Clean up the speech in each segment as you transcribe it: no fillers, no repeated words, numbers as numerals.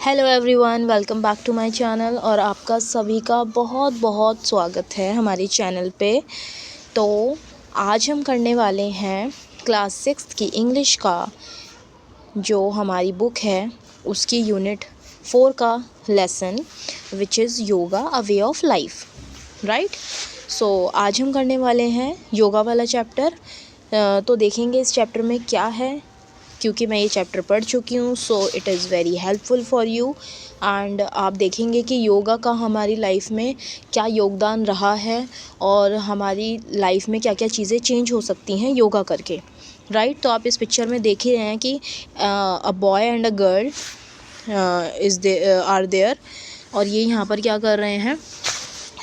Hello everyone, welcome back to my channel. और आपका सभी का बहुत बहुत स्वागत है हमारे चैनल पे। तो आज हम करने वाले हैं क्लास 6 की इंग्लिश का जो हमारी बुक है उसकी यूनिट 4 का lesson which is yoga a way of life, right. So आज हम करने वाले हैं योगा वाला चैप्टर। तो देखेंगे इस चैप्टर में क्या है, क्योंकि मैं ये चैप्टर पढ़ चुकी हूँ। So it is very helpful for you. And आप देखेंगे कि योगा का हमारी लाइफ में क्या योगदान रहा है और हमारी लाइफ में क्या क्या चीज़ें चेंज हो सकती हैं योगा करके, राइट। तो आप इस पिक्चर में देख ही रहे हैं कि a boy and a girl is they are there, और ये यहाँ पर क्या कर रहे हैं,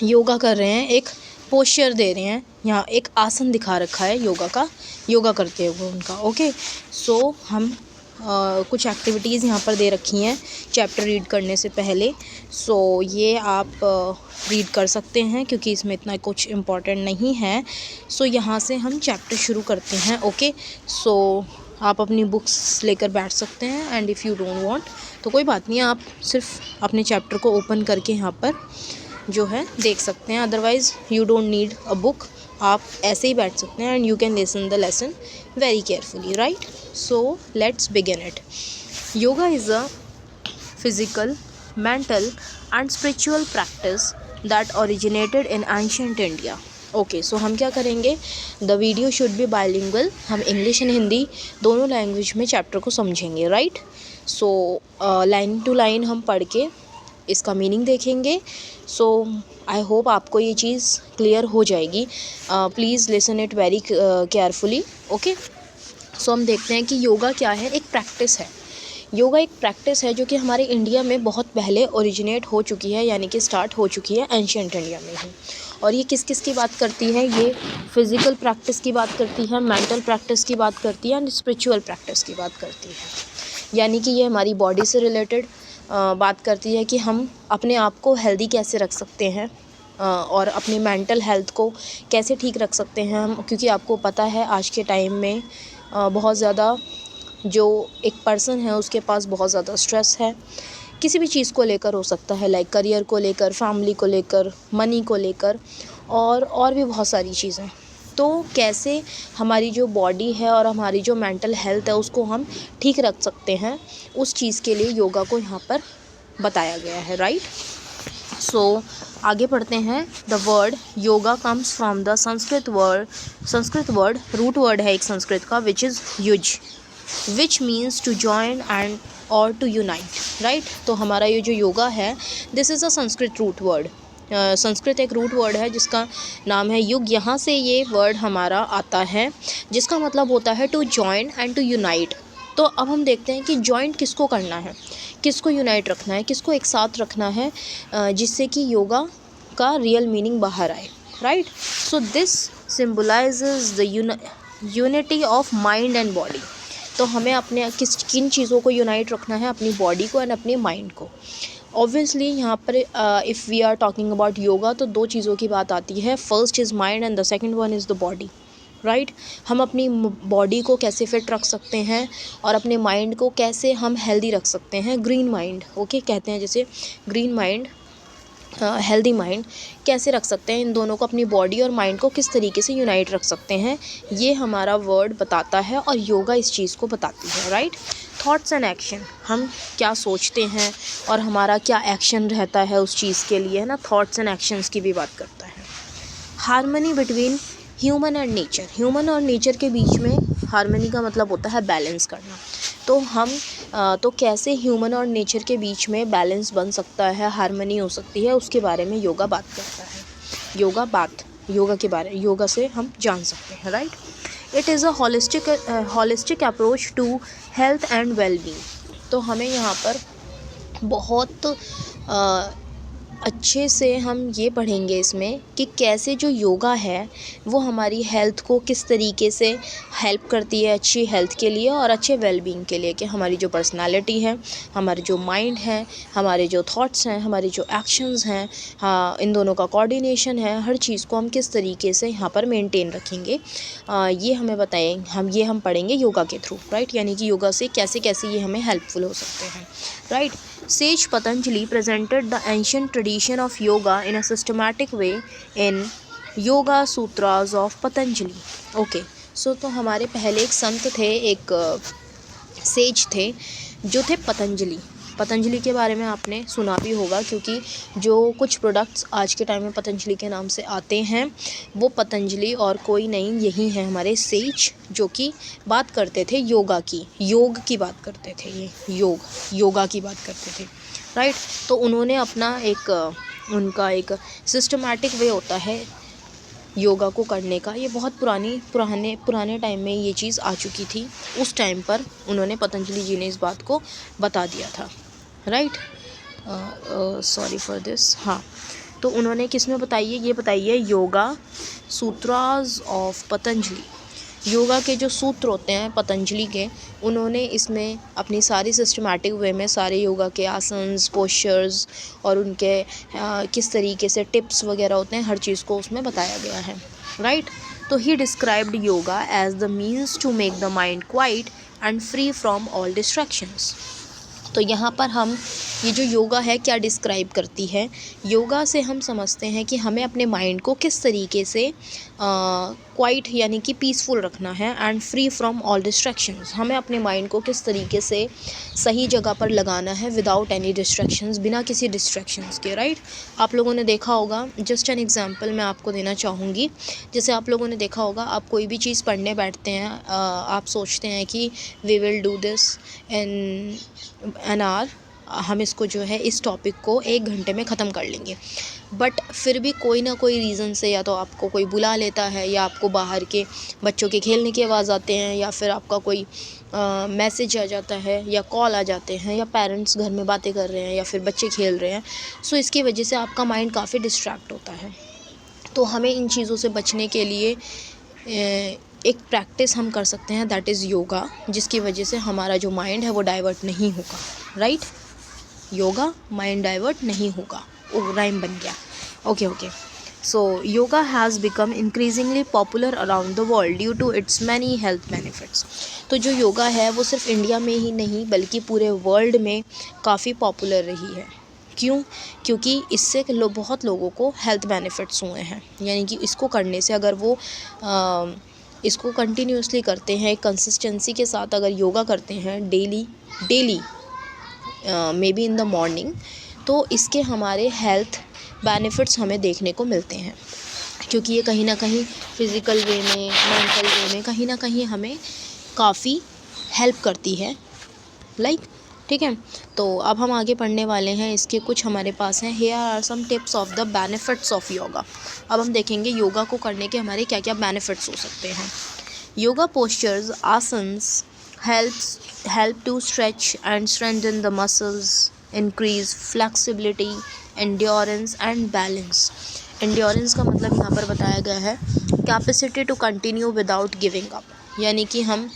योगा कर रहे हैं, एक पोस्चर दे रहे हैं। यहाँ एक आसन दिखा रखा है योगा का, योगा करते हुए उनका। ओके, सो हम कुछ एक्टिविटीज़ यहाँ पर दे रखी हैं चैप्टर रीड करने से पहले। सो ये आप रीड कर सकते हैं क्योंकि इसमें इतना कुछ इम्पोर्टेंट नहीं है। सो यहाँ से हम चैप्टर शुरू करते हैं। ओके, सो आप अपनी बुक्स लेकर बैठ सकते हैं। And if you don't want तो कोई बात नहीं, आप सिर्फ अपने चैप्टर को ओपन करके यहाँ पर जो है देख सकते हैं। Otherwise you don't need a book, आप ऐसे ही बैठ सकते हैं and you can listen the lesson very carefully, right. So let's begin it. Yoga is a physical, mental and spiritual practice that originated in ancient India. Okay, so हम क्या करेंगे, the video should be bilingual. हम English and Hindi दोनों language में chapter को समझेंगे, राइट। So line to line हम पढ़ के इसका मीनिंग देखेंगे। सो आई होप आपको ये चीज़ क्लियर हो जाएगी। Please listen it very carefully. Okay, so हम देखते हैं कि योगा क्या है। एक प्रैक्टिस है, योगा एक प्रैक्टिस है जो कि हमारे इंडिया में बहुत पहले ओरिजिनेट हो चुकी है, यानी कि स्टार्ट हो चुकी है एंशिएंट इंडिया में ही। और ये किस किस की बात करती है, ये फिज़िकल प्रैक्टिस की बात करती है, मेंटल प्रैक्टिस की बात करती है एंड स्पिरिचुअल प्रैक्टिस की बात करती है। यानी कि ये हमारी बॉडी से रिलेटेड बात करती है कि हम अपने आप को हेल्दी कैसे रख सकते हैं और अपनी मेंटल हेल्थ को कैसे ठीक रख सकते हैं हम। क्योंकि आपको पता है आज के टाइम में बहुत ज़्यादा जो एक पर्सन है उसके पास बहुत ज़्यादा स्ट्रेस है, किसी भी चीज़ को लेकर हो सकता है, लाइक करियर को लेकर, फैमिली को लेकर, मनी को लेकर और भी बहुत सारी चीज़ें। तो कैसे हमारी जो बॉडी है और हमारी जो मेंटल हेल्थ है उसको हम ठीक रख सकते हैं, उस चीज़ के लिए योगा को यहाँ पर बताया गया है, राइट। सो आगे पढ़ते हैं। The word yoga comes from the Sanskrit word, root word है एक संस्कृत का, which is yuj, which means to join and और टू यूनाइट, राइट। तो हमारा ये जो योगा है, this is a Sanskrit root word. Sanskrit एक रूट वर्ड है जिसका नाम है युग। यहाँ से ये वर्ड हमारा आता है जिसका मतलब होता है to join and to unite. तो अब हम देखते हैं कि जॉइंट किसको करना है, किसको यूनाइट रखना है, किसको एक साथ रखना है, जिससे कि योगा का रियल मीनिंग बाहर आए, right. So this symbolises the unity of mind and body. तो हमें अपने किन चीज़ों को यूनाइट रखना है, अपनी बॉडी को एंड अपने माइंड को। ऑब्वियसली यहाँ पर if we are talking about yoga तो दो चीज़ों की बात आती है, first is mind and the second one is the body, right. हम अपनी बॉडी को कैसे फिट रख सकते हैं और अपने माइंड को कैसे हम हेल्दी रख सकते हैं, ग्रीन माइंड, ओके कहते हैं जैसे ग्रीन माइंड, हेल्दी माइंड कैसे रख सकते हैं, इन दोनों को, अपनी बॉडी और माइंड को किस तरीके से यूनाइट रख सकते हैं, ये हमारा वर्ड बताता है और योगा इस चीज़ को बताती है, राइट। थॉट्स एंड एक्शन, हम क्या सोचते हैं और हमारा क्या एक्शन रहता है उस चीज़ के लिए, है ना, थॉट्स एंड एक्शंस की भी बात करता है। Harmony between human and nature, human और नेचर के बीच में हार्मनी का मतलब होता है बैलेंस करना। तो हम तो कैसे ह्यूमन और नेचर के बीच में बैलेंस बन सकता है, हार्मनी हो सकती है, उसके बारे में योगा बात करता है। योगा के बारे, योगा से हम जान सकते हैं, right. It is a holistic approach to health and wellbeing. तो हमें यहाँ पर बहुत अच्छे से हम ये पढ़ेंगे इसमें कि कैसे जो योगा है वो हमारी हेल्थ को किस तरीके से हेल्प करती है अच्छी हेल्थ के लिए और अच्छे वेलबींग के लिए, कि हमारी जो पर्सनालिटी है, हमारे जो माइंड है, हमारे जो थॉट्स हैं, हमारे जो एक्शंस हैं, हाँ, इन दोनों का कोऑर्डिनेशन है, हर चीज़ को हम किस तरीके से यहाँ पर मेंटेन रखेंगे, ये हमें बताएं, हम पढ़ेंगे योगा के थ्रू, राइट। यानी कि योगा से कैसे कैसे ये हमें हेल्पफुल हो सकते हैं, right. Sage Patanjali presented the ancient tradition of yoga in a systematic way in Yoga Sutras of Patanjali. Okay, so तो हमारे पहले एक संत थे, एक सेज थे जो थे पतंजलि। पतंजलि के बारे में आपने सुना भी होगा, क्योंकि जो कुछ प्रोडक्ट्स आज के टाइम में पतंजलि के नाम से आते हैं वो पतंजलि और कोई नहीं, यही है हमारे सेज, जो कि बात करते थे योगा की, योग की बात करते थे, ये योगा की बात करते थे, राइट। तो उन्होंने अपना उनका एक सिस्टमैटिक वे होता है योगा को करने का, ये बहुत पुराने टाइम में ये चीज़ आ चुकी थी। उस टाइम पर उन्होंने पतंजलि जी ने इस बात को बता दिया था, राइट। Sorry for this. हाँ, तो उन्होंने किस में बताई है, ये बताई है योगा सूत्रास ऑफ पतंजलि। योगा के जो सूत्र होते हैं पतंजलि के, उन्होंने इसमें अपनी सारी सिस्टमैटिक वे में सारे योगा के आसन्स, पोस्चर्स और उनके किस तरीके से टिप्स वगैरह होते हैं, हर चीज़ को उसमें बताया गया है, राइट। तो he described yoga as the means to make the mind quiet and free from all distractions. तो यहाँ पर हम ये जो योगा है क्या डिस्क्राइब करती है, योगा से हम समझते हैं कि हमें अपने माइंड को किस तरीके से क्वाइट यानी कि पीसफुल रखना है, and free from all distractions, हमें अपने माइंड को किस तरीके से सही जगह पर लगाना है विदाउट एनी डिस्ट्रैक्शंस, बिना किसी डिस्ट्रैक्शंस के, राइट। आप लोगों ने देखा होगा, जस्ट एन एग्जांपल मैं आपको देना चाहूँगी, जैसे आप लोगों ने देखा होगा, आप कोई भी चीज़ पढ़ने बैठते हैं, आप सोचते हैं कि we will do this in an hour, हम इसको जो है इस टॉपिक को 1 घंटे में ख़त्म कर लेंगे, बट फिर भी कोई ना कोई रीज़न से या तो आपको कोई बुला लेता है, या आपको बाहर के बच्चों के खेलने की आवाज़ आते हैं, या फिर आपका कोई मैसेज आ जाता है, या कॉल आ जाते हैं, या पेरेंट्स घर में बातें कर रहे हैं, या फिर बच्चे खेल रहे हैं, सो इसकी वजह से आपका माइंड काफ़ी डिस्ट्रैक्ट होता है। तो हमें इन चीज़ों से बचने के लिए एक प्रैक्टिस हम कर सकते हैं, दैट इज़ योगा, जिसकी वजह से हमारा जो माइंड है वो डाइवर्ट नहीं होगा, राइट। योगा माइंड डाइवर्ट नहीं होगा, राइम बन गया, okay. So yoga has become increasingly popular around the world due to its many health benefits. तो जो योगा है वो सिर्फ इंडिया में ही नहीं बल्कि पूरे वर्ल्ड में काफ़ी पॉपुलर रही है। क्यों? क्योंकि इससे बहुत लोगों को हेल्थ बेनिफिट्स हुए हैं, यानी कि इसको करने से अगर वो इसको कंटिन्यूसली करते हैं, कंसिस्टेंसी के साथ अगर योगा करते हैं daily may be in the morning, तो इसके हमारे हेल्थ बेनिफिट्स हमें देखने को मिलते हैं, क्योंकि ये कहीं ना कहीं फ़िज़िकल वे में, मेंटल वे में कहीं ना कहीं हमें काफ़ी हेल्प करती है, ठीक है। तो अब हम आगे पढ़ने वाले हैं, इसके कुछ हमारे पास हैं, here are some tips of the benefits of yoga. अब हम देखेंगे योगा को करने के हमारे क्या क्या बेनिफिट्स हो सकते हैं। Yoga postures, asanas help to stretch and strengthen the muscles, increase flexibility, endurance and balance। endurance का मतलब यहाँ पर बताया गया है capacity to continue without giving up, यानी कि हम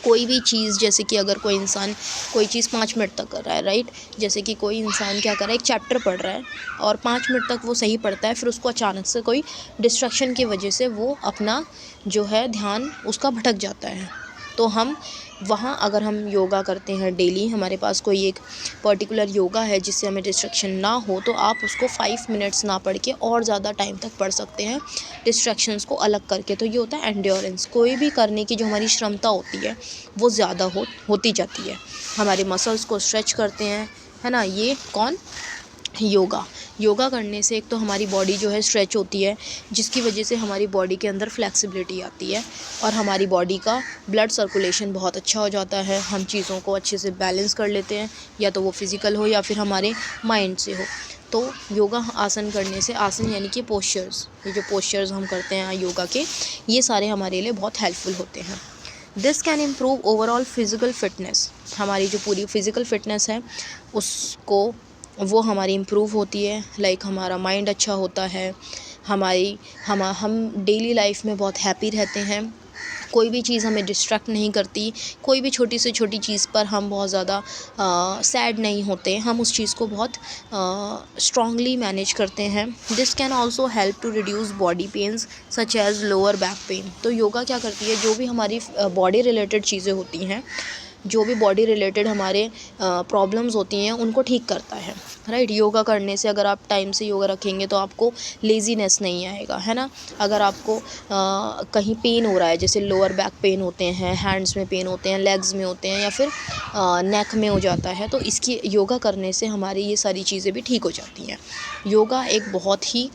कोई भी चीज़, जैसे कि अगर कोई इंसान कोई चीज़ 5 मिनट तक कर रहा है, राइट, जैसे कि कोई इंसान क्या कर रहा है, एक चैप्टर पढ़ रहा है और 5 मिनट तक वो सही पढ़ता है, फिर उसको अचानक से कोई डिस्ट्रैक्शन की वजह से वो अपना जो है ध्यान उसका भटक जाता है। तो हम वहाँ अगर हम योगा करते हैं डेली, हमारे पास कोई एक पर्टिकुलर योगा है जिससे हमें डिस्ट्रैक्शन ना हो, तो आप उसको 5 मिनट्स ना पढ़ के और ज़्यादा टाइम तक पढ़ सकते हैं डिस्ट्रैक्शंस को अलग करके। तो ये होता है एंड्योरेंस, कोई भी करने की जो हमारी क्षमता होती है वो ज़्यादा होती जाती है, हमारे मसल्स को स्ट्रेच करते हैं, है ना। ये कौन? योगा करने से एक तो हमारी बॉडी जो है स्ट्रेच होती है, जिसकी वजह से हमारी बॉडी के अंदर फ्लेक्सिबिलिटी आती है और हमारी बॉडी का ब्लड सर्कुलेशन बहुत अच्छा हो जाता है, हम चीज़ों को अच्छे से बैलेंस कर लेते हैं, या तो वो फिज़िकल हो या फिर हमारे माइंड से हो। तो योगा आसन करने से, आसन यानी कि पोस्चर्स, ये जो पोस्चर्स हम करते हैं योगा के, ये सारे हमारे लिए बहुत हेल्पफुल होते हैं। This can improve overall physical fitness, हमारी जो पूरी फिज़िकल फिटनेस है उसको वो हमारी इम्प्रूव होती है। लाइक हमारा माइंड अच्छा होता है, हम डेली लाइफ में बहुत हैप्पी रहते हैं, कोई भी चीज़ हमें डिस्ट्रैक्ट नहीं करती, कोई भी छोटी से छोटी चीज़ पर हम बहुत ज़्यादा सैड नहीं होते, हम उस चीज़ को बहुत स्ट्रांगली मैनेज करते हैं। This can also help to reduce body pains such as lower back pain. तो योगा क्या करती है, जो भी हमारी बॉडी रिलेटेड चीज़ें होती हैं, जो भी बॉडी रिलेटेड हमारे प्रॉब्लम्स होती हैं, उनको ठीक करता है, राइट। योगा करने से अगर आप टाइम से योगा रखेंगे तो आपको लेज़ीनेस नहीं आएगा, है ना। अगर आपको कहीं पेन हो रहा है, जैसे लोअर बैक पेन होते हैं, हैंड्स में पेन होते हैं, लेग्स में होते हैं, या फिर नेक में हो जाता है, तो इसकी योगा करने से हमारी ये सारी चीज़ें भी ठीक हो जाती हैं। योगा एक बहुत ही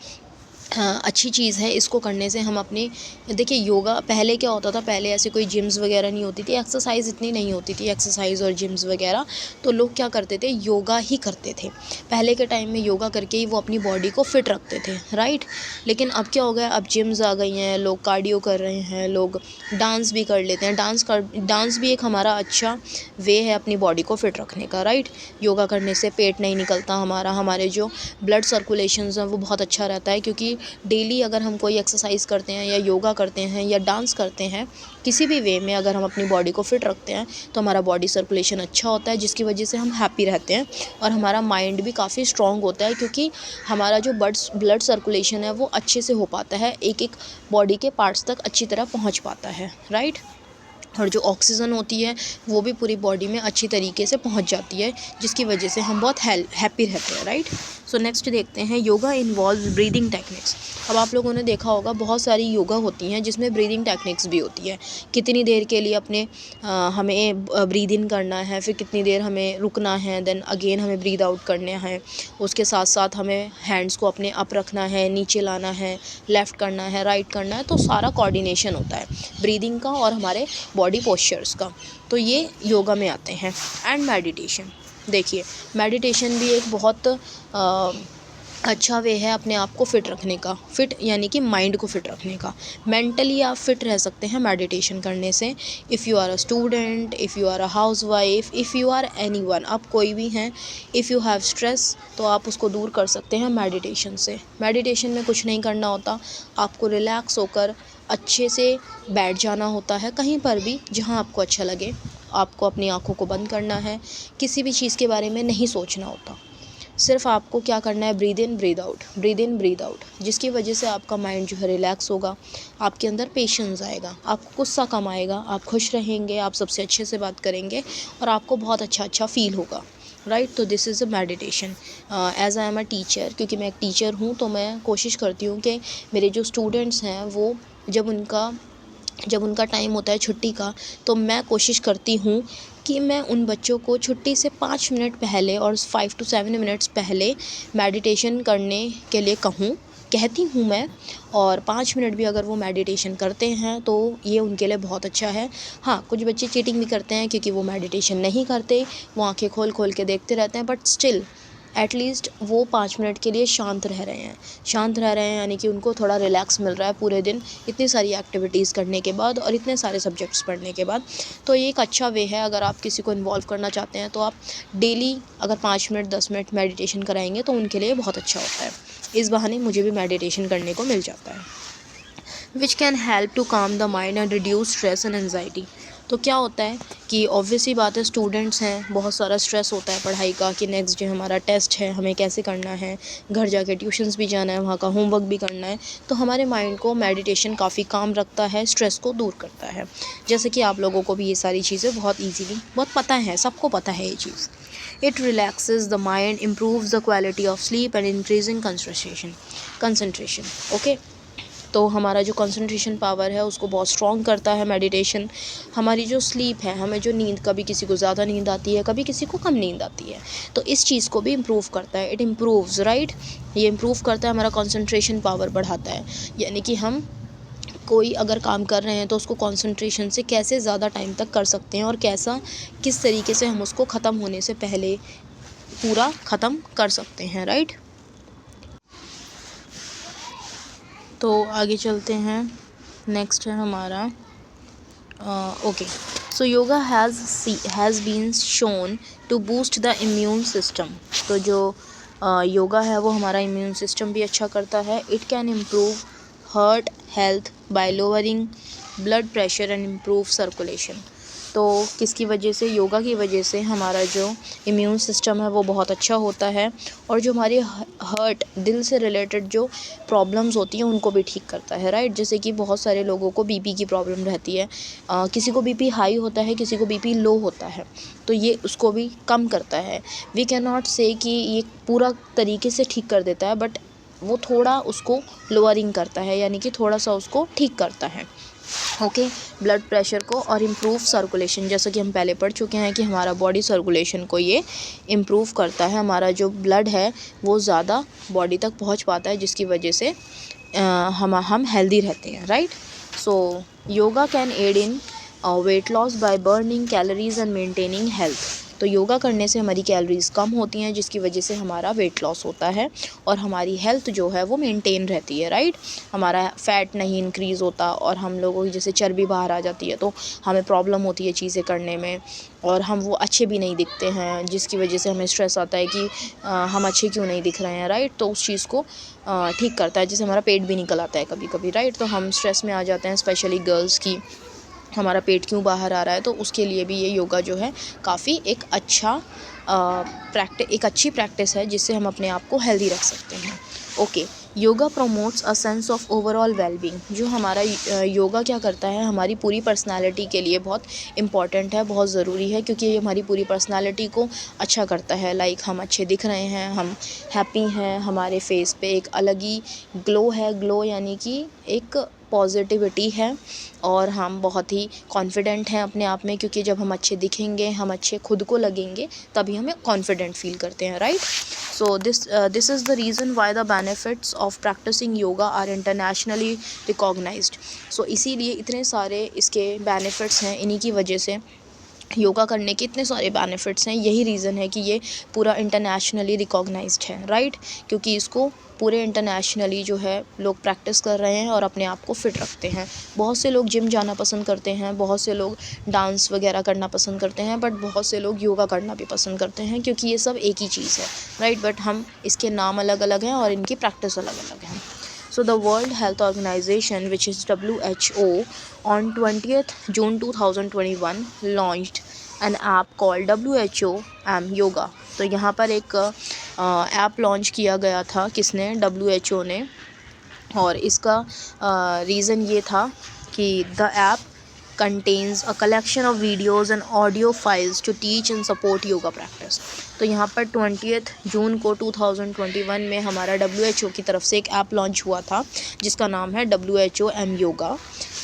अच्छी चीज़ है। इसको करने से हम अपनी, देखिए योगा पहले क्या होता था, पहले ऐसे कोई जिम्स वगैरह नहीं होती थी, एक्सरसाइज इतनी नहीं होती थी, एक्सरसाइज और जिम्स वगैरह, तो लोग क्या करते थे, योगा ही करते थे। पहले के टाइम में योगा करके ही वो अपनी बॉडी को फिट रखते थे, राइट। लेकिन अब क्या हो गया, अब जिम्स आ गई हैं, लोग कार्डियो कर रहे हैं, लोग डांस भी कर लेते हैं। डांस भी एक हमारा अच्छा वे है अपनी बॉडी को फिट रखने का, राइट। योगा करने से पेट नहीं निकलता हमारे जो ब्लड सर्कुलेशन है वो बहुत अच्छा रहता है, क्योंकि डेली अगर हम कोई एक्सरसाइज करते हैं या योगा करते हैं या डांस करते हैं, किसी भी वे में अगर हम अपनी बॉडी को फिट रखते हैं, तो हमारा बॉडी सर्कुलेशन अच्छा होता है, जिसकी वजह से हम हैप्पी रहते हैं, और हमारा माइंड भी काफ़ी स्ट्रॉन्ग होता है, क्योंकि हमारा जो ब्लड सर्कुलेशन है वो अच्छे से हो पाता है, एक एक बॉडी के पार्ट्स तक अच्छी तरह पहुंच पाता है, राइट। और जो ऑक्सीजन होती है वो भी पूरी बॉडी में अच्छी तरीके से पहुंच जाती है, जिसकी वजह से हम बहुत हैप्पी रहते हैं, राइट। सो नेक्स्ट देखते हैं, योगा इन्वॉल्व ब्रीदिंग टेक्निक्स। अब आप लोगों ने देखा होगा बहुत सारी योगा होती हैं जिसमें ब्रीदिंग टेक्निक्स भी होती है। कितनी देर के लिए हमें ब्रीद इन करना है, फिर कितनी देर हमें रुकना है, देन अगेन हमें ब्रीद आउट करने हैं। उसके साथ साथ हमें हैंड्स को अपने अप रखना है, नीचे लाना है, लेफ़्ट करना है, राइट करना है, तो सारा कोऑर्डिनेशन होता है ब्रीदिंग का और हमारे बॉडी पोस्चर्स का, तो ये योगा में आते हैं। एंड मेडिटेशन, देखिए मेडिटेशन भी एक बहुत अच्छा वे है अपने आप को फ़िट रखने का। फ़िट यानी कि माइंड को फ़िट रखने का। मेंटली आप फ़िट रह सकते हैं मेडिटेशन करने से। If you are a student, if you are a housewife, if you are anyone, आप कोई भी हैं, इफ़ यू हैव स्ट्रेस, तो आप उसको दूर कर सकते हैं मेडिटेशन से। मेडिटेशन में कुछ नहीं करना होता, आपको रिलैक्स होकर अच्छे से बैठ जाना होता है, कहीं पर भी जहाँ आपको अच्छा लगे। आपको अपनी आँखों को बंद करना है, किसी भी चीज़ के बारे में नहीं सोचना होता, सिर्फ आपको क्या करना है, breathe in breathe out, breathe in breathe out, जिसकी वजह से आपका माइंड जो है रिलैक्स होगा, आपके अंदर पेशेंस आएगा, आपको गुस्सा कम आएगा, आप खुश रहेंगे, आप सबसे अच्छे से बात करेंगे, और आपको बहुत अच्छा फील होगा, राइट। तो this is a meditation. As I am a teacher, क्योंकि मैं एक टीचर हूँ, तो मैं कोशिश करती हूँ कि मेरे जो स्टूडेंट्स हैं वो जब उनका टाइम होता है छुट्टी का, तो मैं कोशिश करती हूँ कि मैं उन बच्चों को छुट्टी से 5 मिनट पहले और 5 to 7 मिनट्स पहले मेडिटेशन करने के लिए कहती हूँ मैं। और 5 मिनट भी अगर वो मेडिटेशन करते हैं तो ये उनके लिए बहुत अच्छा है। हाँ, कुछ बच्चे चीटिंग भी करते हैं, क्योंकि वो मेडिटेशन नहीं करते, वो आंखें खोल खोल के देखते रहते हैं, बट स्टिल एटलीस्ट वो 5 मिनट के लिए शांत रह रहे हैं, यानी कि उनको थोड़ा रिलैक्स मिल रहा है पूरे दिन इतनी सारी एक्टिविटीज़ करने के बाद और इतने सारे सब्जेक्ट्स पढ़ने के बाद। तो ये एक अच्छा वे है, अगर आप किसी को इन्वॉल्व करना चाहते हैं तो आप डेली अगर 5 मिनट 10 मिनट मेडिटेशन कराएंगे तो उनके लिए बहुत अच्छा होता है। इस बहाने मुझे भी मेडिटेशन करने को मिल जाता है। विच कैन हेल्प टू काम the mind and reduce stress and anxiety. तो क्या होता है कि ऑब्वियसली बात है, स्टूडेंट्स हैं, बहुत सारा स्ट्रेस होता है पढ़ाई का, कि नेक्स्ट डे हमारा टेस्ट है, हमें कैसे करना है, घर जाके ट्यूशन्स भी जाना है, वहाँ का होमवर्क भी करना है। तो हमारे माइंड को मेडिटेशन काफ़ी काम रखता है, स्ट्रेस को दूर करता है। जैसे कि आप लोगों को भी ये सारी चीज़ें बहुत ईजीली बहुत पता है, सबको पता है ये चीज़। It relaxes the mind, improves the quality of sleep and increasing concentration. Okay, तो हमारा जो कंसंट्रेशन पावर है उसको बहुत स्ट्रॉन्ग करता है मेडिटेशन। हमारी जो स्लीप है, हमें जो नींद, कभी किसी को ज़्यादा नींद आती है, कभी किसी को कम नींद आती है, तो इस चीज़ को भी इम्प्रूव करता है। इट इम्प्रूव्स, राइट, ये इम्प्रूव करता है, हमारा कंसंट्रेशन पावर बढ़ाता है। यानी कि हम कोई अगर काम कर रहे हैं तो उसको कंसंट्रेशन से कैसे ज़्यादा टाइम तक कर सकते हैं, और किस तरीके से हम उसको ख़त्म होने से पहले पूरा ख़त्म कर सकते हैं, राइट। तो आगे चलते हैं, नेक्स्ट है हमारा okay. So yoga has been shown to boost the immune system. तो जो योगा है वो हमारा इम्यून सिस्टम भी अच्छा करता है। It can improve heart health bye lowering blood pressure and improve circulation. तो किसकी वजह से? योगा की वजह से हमारा जो इम्यून सिस्टम है वो बहुत अच्छा होता है, और जो हमारी हार्ट दिल से रिलेटेड जो प्रॉब्लम्स होती हैं उनको भी ठीक करता है, राइट। जैसे कि बहुत सारे लोगों को बीपी की प्रॉब्लम रहती है, किसी को बीपी हाई होता है, किसी को बीपी लो होता है, तो ये उसको भी कम करता है। वी कैन नॉट से कि ये पूरा तरीके से ठीक कर देता है, बट वो थोड़ा उसको लोअरिंग करता है, यानी कि थोड़ा सा उसको ठीक करता है, ओके, ब्लड प्रेशर को, और इम्प्रूव सर्कुलेशन। जैसा कि हम पहले पढ़ चुके हैं कि हमारा बॉडी सर्कुलेशन को ये इम्प्रूव करता है, हमारा जो ब्लड है वो ज़्यादा बॉडी तक पहुंच पाता है, जिसकी वजह से हम हेल्दी रहते हैं, right. So yoga can aid in weight loss by burning calories and maintaining health. तो योगा करने से हमारी कैलोरीज़ कम होती हैं, जिसकी वजह से हमारा वेट लॉस होता है और हमारी हेल्थ जो है वो मेंटेन रहती है, राइट। हमारा फैट नहीं इंक्रीज़ होता, और हम लोगों की जैसे चर्बी बाहर आ जाती है तो हमें प्रॉब्लम होती है चीज़ें करने में, और हम वो अच्छे भी नहीं दिखते हैं, जिसकी वजह से हमें स्ट्रेस आता है कि हम अच्छे क्यों नहीं दिख रहे हैं, राइट। तो उस चीज़ को ठीक करता है, जैसे हमारा पेट भी निकल आता है कभी कभी, राइट। तो हम स्ट्रेस में आ जाते हैं, स्पेशली गर्ल्स की, हमारा पेट क्यों बाहर आ रहा है, तो उसके लिए भी ये योगा जो है काफ़ी एक अच्छी प्रैक्टिस है, जिससे हम अपने आप को हेल्दी रख सकते हैं, okay. Yoga promotes a sense of overall wellbeing. जो हमारा योगा क्या करता है, हमारी पूरी पर्सनालिटी के लिए बहुत इम्पॉर्टेंट है, बहुत ज़रूरी है, क्योंकि ये हमारी पूरी पर्सनालिटी को अच्छा करता है। लाइक हम अच्छे दिख रहे हैं, हम हैप्पी हैं, हमारे फेस पे एक अलग ही ग्लो है, ग्लो यानी कि एक पॉजिटिविटी है, और हम बहुत ही कॉन्फिडेंट हैं अपने आप में, क्योंकि जब हम अच्छे दिखेंगे, हम अच्छे खुद को लगेंगे, तभी हमें कॉन्फिडेंट फील करते हैं, right. So this is the reason why the benefits of practising yoga are internationally recognised. So इसीलिए इतने सारे इसके बेनिफिट्स हैं, इन्हीं की वजह से योगा करने के इतने सारे बेनिफिट्स हैं, यही रीज़न है कि ये पूरा इंटरनेशनली रिकॉग्नाइज्ड है, राइट। क्योंकि इसको पूरे इंटरनेशनली जो है लोग प्रैक्टिस कर रहे हैं और अपने आप को फ़िट रखते हैं। बहुत से लोग जिम जाना पसंद करते हैं, बहुत से लोग डांस वगैरह करना पसंद करते हैं, बट बहुत से लोग योगा करना भी पसंद करते हैं, क्योंकि ये सब एक ही चीज़ है, राइट। बट हम इसके नाम अलग अलग हैं और इनकी प्रैक्टिस अलग अलग है। So the World Health Organization, which is WHO, on 20th June 2021 launched an app called WHO Yoga। तो यहाँ पर एक ऐप लॉन्च किया गया था, किसने? WHO ने। और इसका रीज़न ये था कि the app contains a collection of videos and audio files to teach and support yoga practice। तो यहाँ पर 20th जून को 2021 में हमारा WHO की तरफ से एक ऐप लॉन्च हुआ था, जिसका नाम है WHO योगा।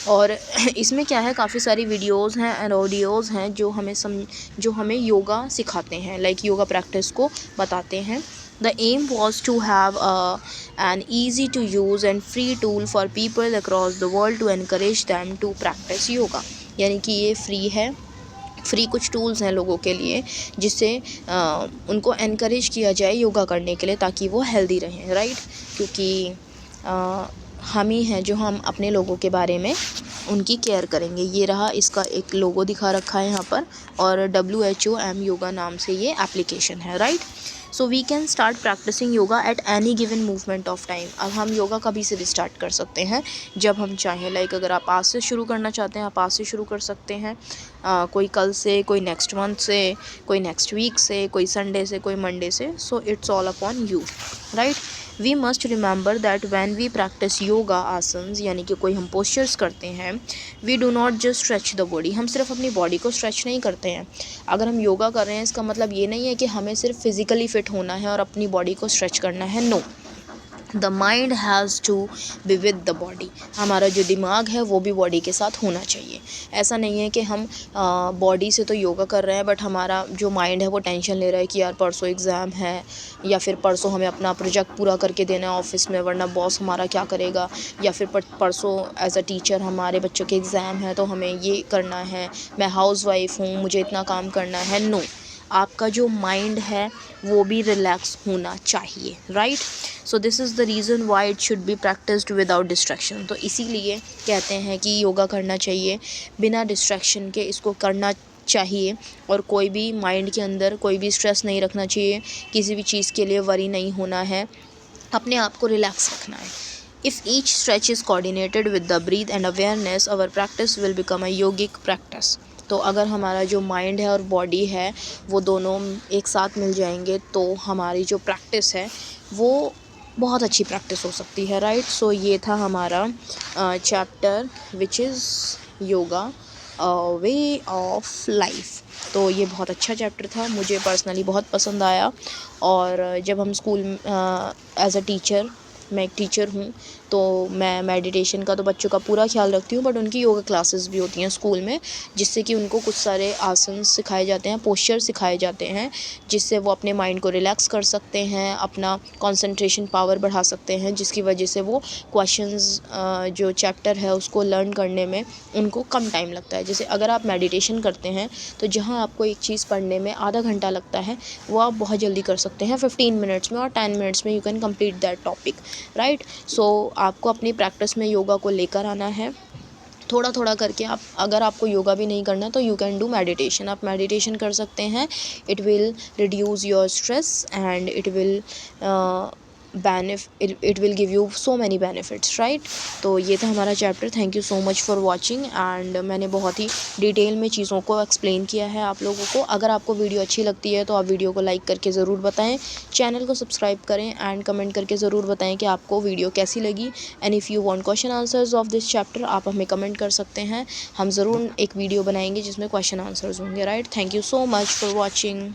और इसमें क्या है, काफ़ी सारी वीडियोस हैं एंड ऑडियोज़ हैं जो हमें योगा सिखाते हैं, लाइक योगा प्रैक्टिस को बताते हैं। The aim was to have an easy to use and free tool for people across the world to encourage them to practice yoga। यानी कि ये फ्री है, फ्री कुछ टूल्स हैं लोगों के लिए, जिससे उनको एनकरेज किया जाए योगा करने के लिए, ताकि वो हेल्दी रहें, राइट। क्योंकि हम ही हैं जो हम अपने लोगों के बारे में उनकी केयर करेंगे। ये रहा, इसका एक लोगो दिखा रखा है यहाँ पर, और WHO योगा नाम से ये एप्लीकेशन है, right. So we can start practising yoga at any given movement of time. अब हम योगा कभी से भी स्टार्ट कर सकते हैं, जब हम चाहें। लाइक अगर आप आज से शुरू करना चाहते हैं, आप आज से शुरू कर सकते हैं, कोई कल से, कोई नेक्स्ट मंथ से, कोई नेक्स्ट वीक से, कोई संडे से, कोई मंडे से। So it's all upon you, right. We must remember that when we practise yoga asanas, यानी कि कोई हम पोस्चर्स करते हैं, we do not just stretch the body. हम सिर्फ अपनी बॉडी को स्ट्रेच नहीं करते हैं। अगर हम योगा कर रहे हैं, इसका मतलब ये नहीं है कि हमें सिर्फ फिज़िकली फ़िट होना है और अपनी बॉडी को स्ट्रेच करना है, no. The mind has to be with the body. हमारा जो दिमाग है वो भी बॉडी के साथ होना चाहिए। ऐसा नहीं है कि हम बॉडी से तो योगा कर रहे हैं, बट हमारा जो माइंड है वो टेंशन ले रहा है कि यार परसों एग्ज़ाम है, या फिर परसों हमें अपना प्रोजेक्ट पूरा करके देना है ऑफिस में, वरना बॉस हमारा क्या करेगा, या फिर परसों एज अ टीचर हमारे बच्चों के एग्ज़ाम है तो हमें ये करना है, मैं हाउस वाइफ हूँ, मुझे इतना काम करना है। नो, आपका जो माइंड है वो भी रिलैक्स होना चाहिए, right. So this is the reason why it should be practised without distraction. तो इसीलिए कहते हैं कि योगा करना चाहिए बिना डिस्ट्रैक्शन के, इसको करना चाहिए। और कोई भी माइंड के अंदर कोई भी स्ट्रेस नहीं रखना चाहिए, किसी भी चीज़ के लिए वरी नहीं होना है, अपने आप को रिलैक्स रखना है। If each stretch is coordinated with the breath and awareness, our practice will become a yogic practice. तो अगर हमारा जो माइंड है और बॉडी है वो दोनों एक साथ मिल जाएंगे तो हमारी जो प्रैक्टिस है वो बहुत अच्छी प्रैक्टिस हो सकती है, राइट। सो ये था हमारा chapter which is yoga way of life. तो ये बहुत अच्छा चैप्टर था, मुझे पर्सनली बहुत पसंद आया। और जब हम स्कूल एज अ टीचर, मैं एक टीचर हूँ, तो मैं मेडिटेशन का तो बच्चों का पूरा ख्याल रखती हूँ, बट उनकी योगा क्लासेस भी होती हैं स्कूल में, जिससे कि उनको कुछ सारे आसन सिखाए जाते हैं, पोस्चर सिखाए जाते हैं, जिससे वो अपने माइंड को रिलैक्स कर सकते हैं, अपना कंसंट्रेशन पावर बढ़ा सकते हैं, जिसकी वजह से वो क्वेश्चंस जो चैप्टर है उसको लर्न करने में उनको कम टाइम लगता है। जैसे अगर आप मेडिटेशन करते हैं तो जहाँ आपको एक चीज़ पढ़ने में आधा घंटा लगता है वो आप बहुत जल्दी कर सकते हैं 15 मिनट्स में, और 10 मिनट्स में you can complete that topic, right. So आपको अपनी प्रैक्टिस में योगा को लेकर आना है थोड़ा थोड़ा करके। आप अगर आपको योगा भी नहीं करना तो यू कैन डू मेडिटेशन, आप मेडिटेशन कर सकते हैं। It will reduce your stress and it will it will give you so many benefits, right. तो ये था हमारा chapter. Thank you so much for watching. And मैंने बहुत ही डिटेल में चीज़ों को एक्सप्लेन किया है आप लोगों को। अगर आपको वीडियो अच्छी लगती है तो आप वीडियो को लाइक करके ज़रूर बताएं, चैनल को सब्सक्राइब करें एंड कमेंट करके ज़रूर बताएं कि आपको वीडियो कैसी लगी। And if you want question answers of this chapter, आप हमें कमेंट कर सकते हैं, हम ज़रूर एक वीडियो बनाएंगे जिसमें क्वेश्चन आंसर्स होंगे, right. Thank you so much for watching.